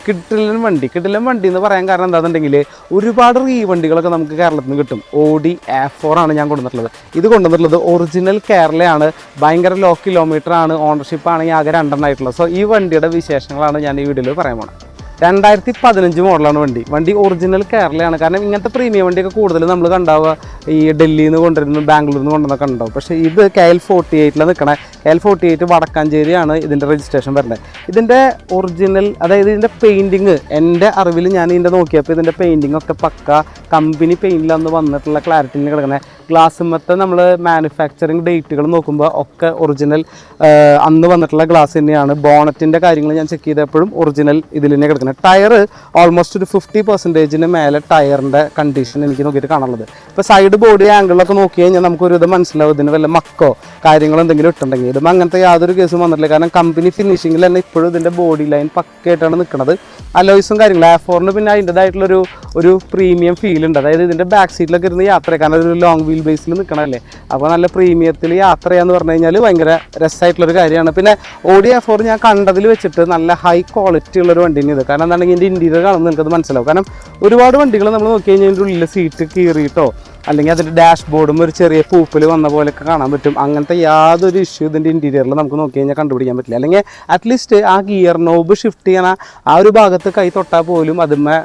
കിടിലൻ വണ്ടി എന്ന് പറയാൻ കാരണം എന്താണെന്നുണ്ടെങ്കിൽ ഒരുപാട് വണ്ടികളൊക്കെ നമുക്ക് കേരളത്തിൽ നിന്ന് കിട്ടും. ഓഡി A4 ആണ് ഞാൻ കൊണ്ടുവന്നിട്ടുള്ളത് ഒറിജിനൽ കേരളയാണ്. ഭയങ്കര ലോ കിലോമീറ്റർ ആണ്. ഓണർഷിപ്പ് ആണെങ്കിൽ ആകെ 2 ആയിട്ടുള്ളത്. സോ ഈ വണ്ടിയുടെ വിശേഷങ്ങളാണ് ഞാൻ ഈ വീഡിയോയിൽ പറയാൻ പോകുന്നത്. 2015 മോഡലാണ് വണ്ടി ഒറിജിനൽ കേരളയാണ്. കാരണം ഇങ്ങനത്തെ പ്രീമിയം വണ്ടിയൊക്കെ കൂടുതൽ നമ്മൾ കണ്ടാവുക ഈ ഡൽഹിയിൽ നിന്ന് കൊണ്ടുവരുന്നു, ബാംഗ്ലൂരിൽ നിന്ന് കൊണ്ടുവന്നൊക്കെ ഉണ്ടാവും. പക്ഷേ ഇത് KL48 നിൽക്കണേ. KL48 വടക്കാഞ്ചേരിയാണ് ഇതിൻ്റെ രജിസ്ട്രേഷൻ വരുന്നത്. ഇതിൻ്റെ ഒറിജിനൽ, അതായത് ഇതിൻ്റെ പെയിൻറ്റിങ് എൻ്റെ അറിവിൽ ഞാൻ ഇതിൻ്റെ നോക്കിയപ്പോൾ ഇതിൻ്റെ പെയിൻറ്റിങ് ഒക്കെ പക്ക കമ്പനി പെയിൻറ്റിലന്ന് വന്നിട്ടുള്ള ക്ലാരിറ്റിയിൽ കിടക്കുന്നത്. ഗ്ലാസ്സുമത്തെ നമ്മൾ മാനുഫാക്ചറിങ് ഡേറ്റുകൾ നോക്കുമ്പോൾ ഒക്കെ ഒറിജിനൽ അന്ന് വന്നിട്ടുള്ള ഗ്ലാസ് തന്നെയാണ്. ബോണറ്റിൻ്റെ കാര്യങ്ങൾ ഞാൻ ചെക്ക് ചെയ്തപ്പോഴും ഒറിജിനൽ ഇതിൽ തന്നെ കിടക്കുന്നത്. ടയർ ഓൾമോസ്റ്റ് ഒരു 50% മേലെ ടയറിൻ്റെ കണ്ടീഷൻ എനിക്ക് നോക്കിയിട്ട് കാണുള്ളത്. ഇപ്പോൾ സൈഡ് ബോഡി ആംഗിളൊക്കെ നോക്കി കഴിഞ്ഞാൽ നമുക്കൊരു ഇത് മനസ്സിലാവും ഇതിന് വല്ല മക്കോ കാര്യങ്ങളോ എന്തെങ്കിലും ഇട്ടുണ്ടെങ്കിൽ. ഇതും അങ്ങനത്തെ യാതൊരു കേസും വന്നിട്ടില്ല. കാരണം കമ്പനി ഫിനിഷിങ്ങിൽ തന്നെ ഇപ്പോഴും ഇതിൻ്റെ ബോഡി ലൈൻ പക്കയായിട്ടാണ് നിൽക്കുന്നത്. അലോയ്സും കാര്യങ്ങളും A4 പിന്നെ അതിൻ്റെതായിട്ടുള്ളൊരു പ്രീമിയം ഫീൽ ഉണ്ട്. അതായത് ഇതിൻ്റെ ബാക്ക് സീറ്റിലൊക്കെ ഇരുന്ന് യാത്ര, കാരണം ഒരു ലോങ് വീൽ ബേസിൽ നിൽക്കണമല്ലേ. അപ്പോൾ നല്ല പ്രീമിയത്തിൽ യാത്ര ചെയ്യാന്ന് പറഞ്ഞു കഴിഞ്ഞാൽ ഭയങ്കര രസമായിട്ടുള്ളൊരു കാര്യമാണ്. പിന്നെ ഓഡി A4 ഞാൻ കണ്ടതിൽ വെച്ചിട്ട് നല്ല ഹൈ ക്വാളിറ്റി ഉള്ളൊരു വണ്ടിയാണ് ഇത്. കാരണം എന്താണെങ്കിൽ ഇതിൻ്റെ ഇൻറ്റീരിയർ കാണുമ്പോൾ നിങ്ങൾക്കത് മനസ്സിലാവും. കാരണം ഒരുപാട് വണ്ടികൾ നമ്മൾ നോക്കി കഴിഞ്ഞാൽ ഇതിൻ്റെ ഉള്ളിൽ സീറ്റ് കീറിയിട്ടോ അല്ലെങ്കിൽ അതിൻ്റെ ഡാഷ് ബോർഡും ഒരു ചെറിയ പൂപ്പിൽ വന്ന പോലെയൊക്കെ കാണാൻ പറ്റും. അങ്ങനത്തെ യാതൊരു ഇഷ്യൂ ഇതിൻ്റെ ഇൻറ്റീരിയറിൽ നമുക്ക് നോക്കി കഴിഞ്ഞാൽ കണ്ടുപിടിക്കാൻ പറ്റില്ല. അല്ലെങ്കിൽ അറ്റ്ലീസ്റ്റ് ആ ഗിയർ നോബ് ഷിഫ്റ്റ് ചെയ്യണ ആ ഒരു ഭാഗത്ത് കൈ തൊട്ടാൽ പോലും അതിന്മേ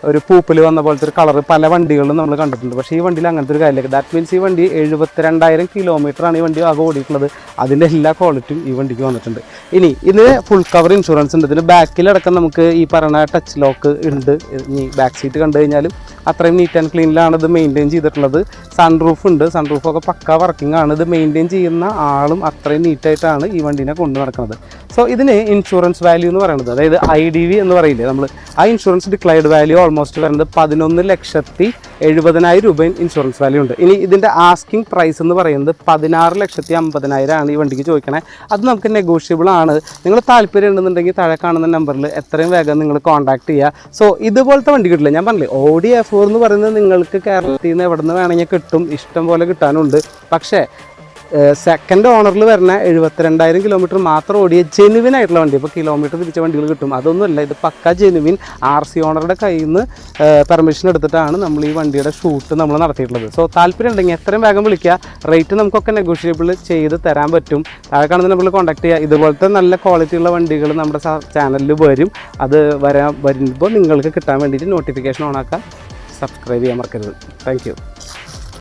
ഒരു പൂപ്പിൽ വന്ന പോലത്തെ ഒരു കളർ പല വണ്ടികളിലും നമ്മൾ കണ്ടിട്ടുണ്ട്. പക്ഷേ ഈ വണ്ടിയിൽ അങ്ങനത്തെ ഒരു കാര്യമില്ല. ദാറ്റ് മീൻസ് ഈ വണ്ടി 72,000 കിലോമീറ്ററാണ് ഈ വണ്ടി ആകെ ഓടിയിട്ടുള്ളത്. അതിൻ്റെ എല്ലാ ക്വാളിറ്റിയും ഈ വണ്ടിക്ക് വന്നിട്ടുണ്ട്. ഇനി ഇതിന് ഫുൾ കവർ ഇൻഷുറൻസ് ഉണ്ട്. ഇതിന് ബാക്കിലടക്കം നമുക്ക് ഈ പറയുന്ന ടച്ച് ലോക്ക് ഉണ്ട്. ഇനി ബാക്ക് സീറ്റ് കണ്ടു കഴിഞ്ഞാലും അത്രയും നീറ്റ് ആൻഡ് ക്ലീനിലാണ് ഇത് മെയിൻറ്റെയിൻ ചെയ്തിട്ടുള്ളത്. സൺറൂഫ് ഉണ്ട്. സൺറൂഫൊക്കെ പക്ക വർക്കിംഗ് ആണ്. ഇത് മെയിൻറ്റെയിൻ ചെയ്യുന്ന ആളും അത്രയും നീറ്റായിട്ടാണ് ഈ വണ്ടീനെ കൊണ്ടു നടക്കുന്നത്. സോ ഇതിന് ഇൻഷുറൻസ് വാല്യൂ എന്ന് പറയുന്നത്, അതായത് IDV എന്ന് പറയില്ലേ നമ്മൾ, ആ ഇൻഷുറൻസ് ഡിക്ലയർഡ് വാല്യൂ ഓൾമോസ്റ്റ് വരുന്നത് 11,70,000 രൂപ ഇൻഷുറൻസ് വാല്യൂ ഉണ്ട്. ഇനി ഇതിൻ്റെ ആസ്കിംഗ് പ്രൈസ് എന്ന് പറയുന്നത് 16,50,000 ആണ് ഈ വണ്ടിക്ക് ചോദിക്കണേ. അത് നമുക്ക് നെഗോഷ്യബിൾ ആണ്. നിങ്ങൾ താല്പര്യം ഉണ്ടെന്നുണ്ടെങ്കിൽ താഴെ കാണുന്ന നമ്പറിൽ എത്രയും വേഗം നിങ്ങൾ കോൺടാക്ട് ചെയ്യുക. സോ ഇതുപോലത്തെ വണ്ടി കിട്ടില്ല. ഞാൻ പറഞ്ഞില്ലേ ഓഡി A4 എന്ന് പറയുന്നത് നിങ്ങൾക്ക് കേരളത്തിൽ നിന്ന് എവിടെ നിന്ന് വേണമെങ്കിൽ കിട്ടും, ഇഷ്ടം പോലെ കിട്ടാനുണ്ട്. പക്ഷേ സെക്കൻഡ് ഓണറിൽ വരുന്ന 72,000 കിലോമീറ്റർ മാത്രം ഓടിയ ജെനുവിൻ ആയിട്ടുള്ള വണ്ടി, ഇപ്പോൾ കിലോമീറ്റർ തിരിച്ച വണ്ടികൾ കിട്ടും, അതൊന്നുമല്ല. ഇത് പക്ക ജെനുവിൻ RC ഓണറുടെ കയ്യിൽ നിന്ന് പെർമിഷൻ എടുത്തിട്ടാണ് നമ്മൾ ഈ വണ്ടിയുടെ ഷൂട്ട് നമ്മൾ നടത്തിയിട്ടുള്ളത്. സോ താല്പര്യം ഉണ്ടെങ്കിൽ എത്രയും വേഗം വിളിക്കുക. റേറ്റ് നമുക്കൊക്കെ നെഗോഷിയബിൾ ചെയ്ത് തരാൻ പറ്റും. താഴെ കാണുന്ന നമ്മൾ കോൺടാക്ട് ചെയ്യുക. ഇതുപോലത്തെ നല്ല ക്വാളിറ്റി ഉള്ള വണ്ടികൾ നമ്മുടെ ചാനലിൽ വരും. അത് വരുമ്പോൾ നിങ്ങൾക്ക് കിട്ടാൻ വേണ്ടിയിട്ട് നോട്ടിഫിക്കേഷൻ ഓണാക്കുക. സബ്സ്ക്രൈബ് ചെയ്യാൻ മറക്കരുത്. Thank you.